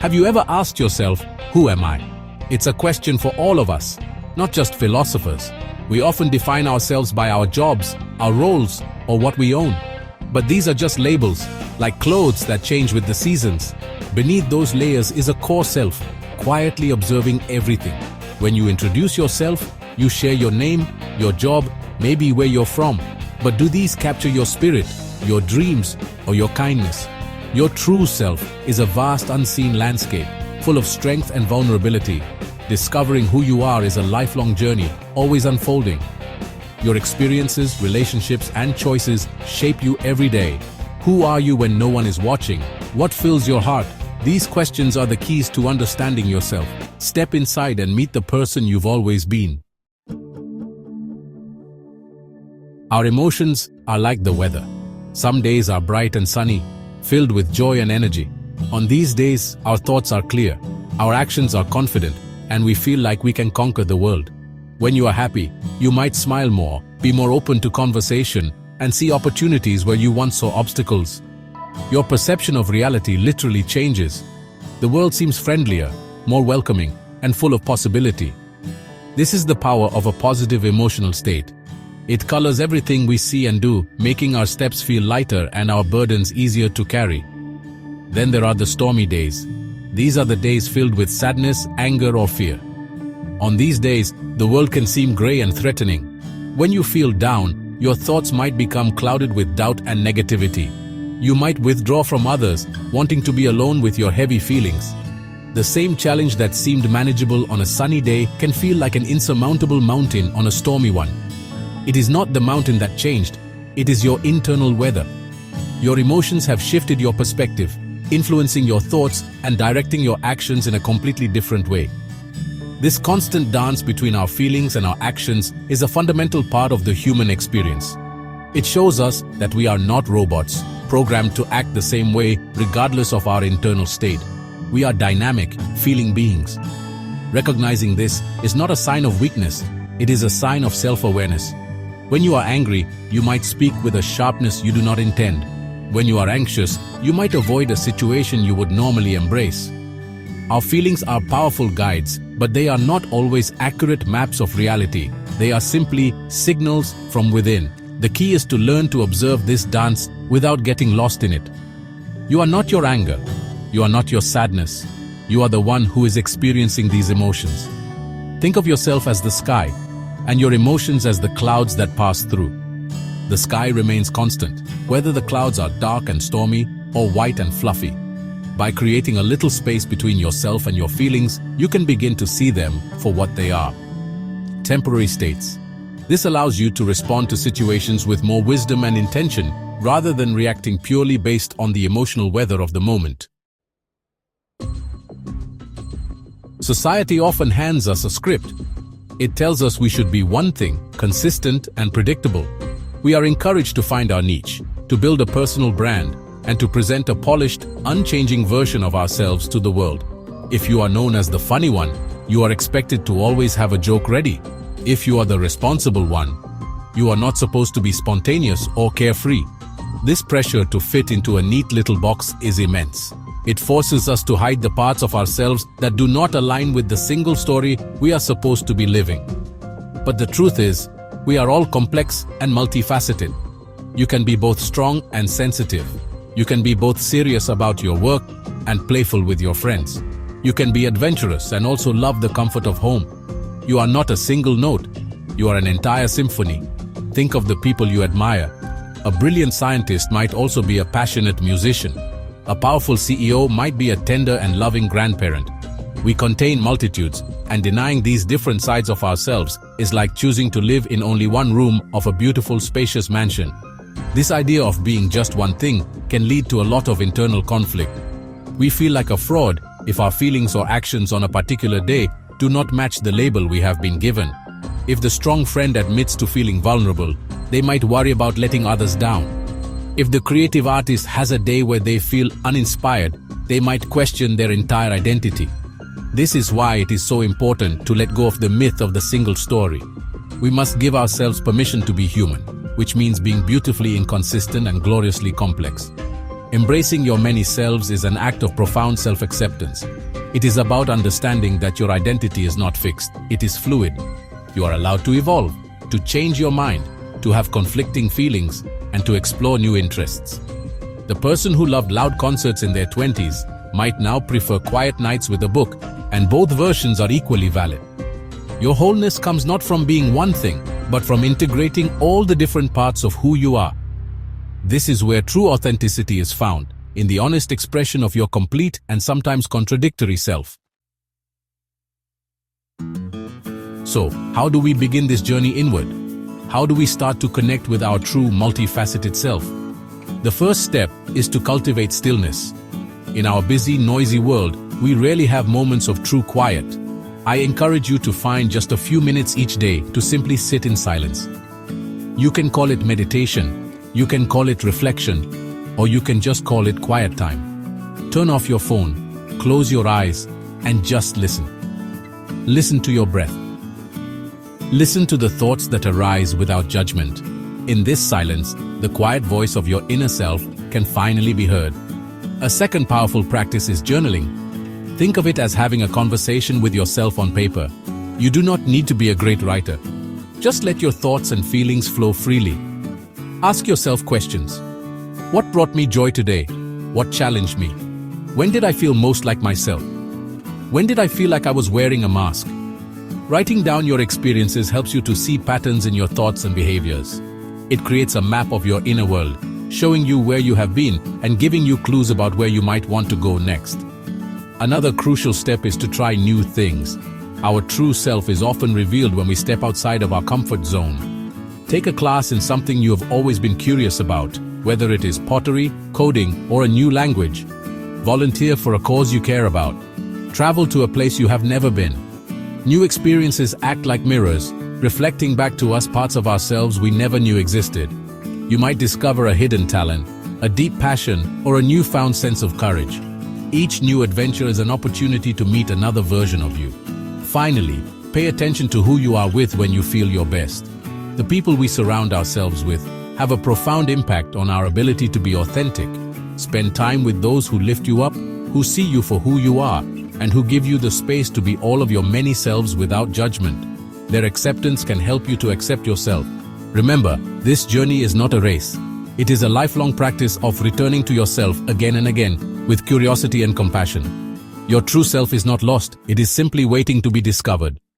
Have you ever asked yourself, who am I? It's a question for all of us, not just philosophers. We often define ourselves by our jobs, our roles, or what we own. But these are just labels, like clothes that change with the seasons. Beneath those layers is a core self, quietly observing everything. When you introduce yourself, you share your name, your job, maybe where you're from. But do these capture your spirit, your dreams, or your kindness? Your true self is a vast unseen landscape, full of strength and vulnerability. Discovering who you are is a lifelong journey, always unfolding. Your experiences, relationships, and choices shape you every day. Who are you when no one is watching? What fills your heart? These questions are the keys to understanding yourself. Step inside and meet the person you've always been. Our emotions are like the weather. Some days are bright and sunny, filled with joy and energy. On these days, our thoughts are clear, our actions are confident, and we feel like we can conquer the world. When you are happy, you might smile more, be more open to conversation, and see opportunities where you once saw obstacles. Your perception of reality literally changes. The world seems friendlier, more welcoming, and full of possibility. This is the power of a positive emotional state. It colors everything we see and do, making our steps feel lighter and our burdens easier to carry. Then there are the stormy days. These are the days filled with sadness, anger, or fear. On these days, the world can seem gray and threatening. When you feel down, your thoughts might become clouded with doubt and negativity. You might withdraw from others, wanting to be alone with your heavy feelings. The same challenge that seemed manageable on a sunny day can feel like an insurmountable mountain on a stormy one. It is not the mountain that changed, it is your internal weather. Your emotions have shifted your perspective, influencing your thoughts and directing your actions in a completely different way. This constant dance between our feelings and our actions is a fundamental part of the human experience. It shows us that we are not robots, programmed to act the same way regardless of our internal state. We are dynamic, feeling beings. Recognizing this is not a sign of weakness, it is a sign of self-awareness. When you are angry, you might speak with a sharpness you do not intend. When you are anxious, you might avoid a situation you would normally embrace. Our feelings are powerful guides, but they are not always accurate maps of reality. They are simply signals from within. The key is to learn to observe this dance without getting lost in it. You are not your anger. You are not your sadness. You are the one who is experiencing these emotions. Think of yourself as the sky, and your emotions as the clouds that pass through. The sky remains constant, whether the clouds are dark and stormy or white and fluffy. By creating a little space between yourself and your feelings, you can begin to see them for what they are. Temporary states. This allows you to respond to situations with more wisdom and intention, rather than reacting purely based on the emotional weather of the moment. Society often hands us a script. It tells us we should be one thing, consistent and predictable. We are encouraged to find our niche, to build a personal brand, and to present a polished, unchanging version of ourselves to the world. If you are known as the funny one, you are expected to always have a joke ready. If you are the responsible one, you are not supposed to be spontaneous or carefree. This pressure to fit into a neat little box is immense. It forces us to hide the parts of ourselves that do not align with the single story we are supposed to be living. But the truth is, we are all complex and multifaceted. You can be both strong and sensitive. You can be both serious about your work and playful with your friends. You can be adventurous and also love the comfort of home. You are not a single note. You are an entire symphony. Think of the people you admire. A brilliant scientist might also be a passionate musician. A powerful CEO might be a tender and loving grandparent. We contain multitudes, and denying these different sides of ourselves is like choosing to live in only one room of a beautiful, spacious mansion. This idea of being just one thing can lead to a lot of internal conflict. We feel like a fraud if our feelings or actions on a particular day do not match the label we have been given. If the strong friend admits to feeling vulnerable, they might worry about letting others down. If the creative artist has a day where they feel uninspired, they might question their entire identity. This is why it is so important to let go of the myth of the single story. We must give ourselves permission to be human, which means being beautifully inconsistent and gloriously complex. Embracing your many selves is an act of profound self-acceptance. It is about understanding that your identity is not fixed, it is fluid. You are allowed to evolve, to change your mind, to have conflicting feelings, and to explore new interests. The person who loved loud concerts in their 20s might now prefer quiet nights with a book, and both versions are equally valid. Your wholeness comes not from being one thing, but from integrating all the different parts of who you are. This is where true authenticity is found, in the honest expression of your complete and sometimes contradictory self. So, how do we begin this journey inward? How do we start to connect with our true multifaceted self? The first step is to cultivate stillness. In our busy, noisy world, we rarely have moments of true quiet. I encourage you to find just a few minutes each day to simply sit in silence. You can call it meditation, you can call it reflection, or you can just call it quiet time. Turn off your phone, close your eyes, and just listen. Listen to your breath. Listen to the thoughts that arise without judgment. In this silence, the quiet voice of your inner self can finally be heard. A second powerful practice is journaling. Think of it as having a conversation with yourself on paper. You do not need to be a great writer. Just let your thoughts and feelings flow freely. Ask yourself questions. What brought me joy today? What challenged me? When did I feel most like myself? When did I feel like I was wearing a mask? Writing down your experiences helps you to see patterns in your thoughts and behaviors. It creates a map of your inner world, showing you where you have been and giving you clues about where you might want to go next. Another crucial step is to try new things. Our true self is often revealed when we step outside of our comfort zone. Take a class in something you have always been curious about, whether it is pottery, coding, or a new language. Volunteer for a cause you care about. Travel to a place you have never been. New experiences act like mirrors, reflecting back to us parts of ourselves we never knew existed. You might discover a hidden talent, a deep passion, or a newfound sense of courage. Each new adventure is an opportunity to meet another version of you. Finally, pay attention to who you are with when you feel your best. The people we surround ourselves with have a profound impact on our ability to be authentic. Spend time with those who lift you up, who see you for who you are, and who give you the space to be all of your many selves without judgment. Their acceptance can help you to accept yourself. Remember, this journey is not a race. It is a lifelong practice of returning to yourself again and again, with curiosity and compassion. Your true self is not lost, it is simply waiting to be discovered.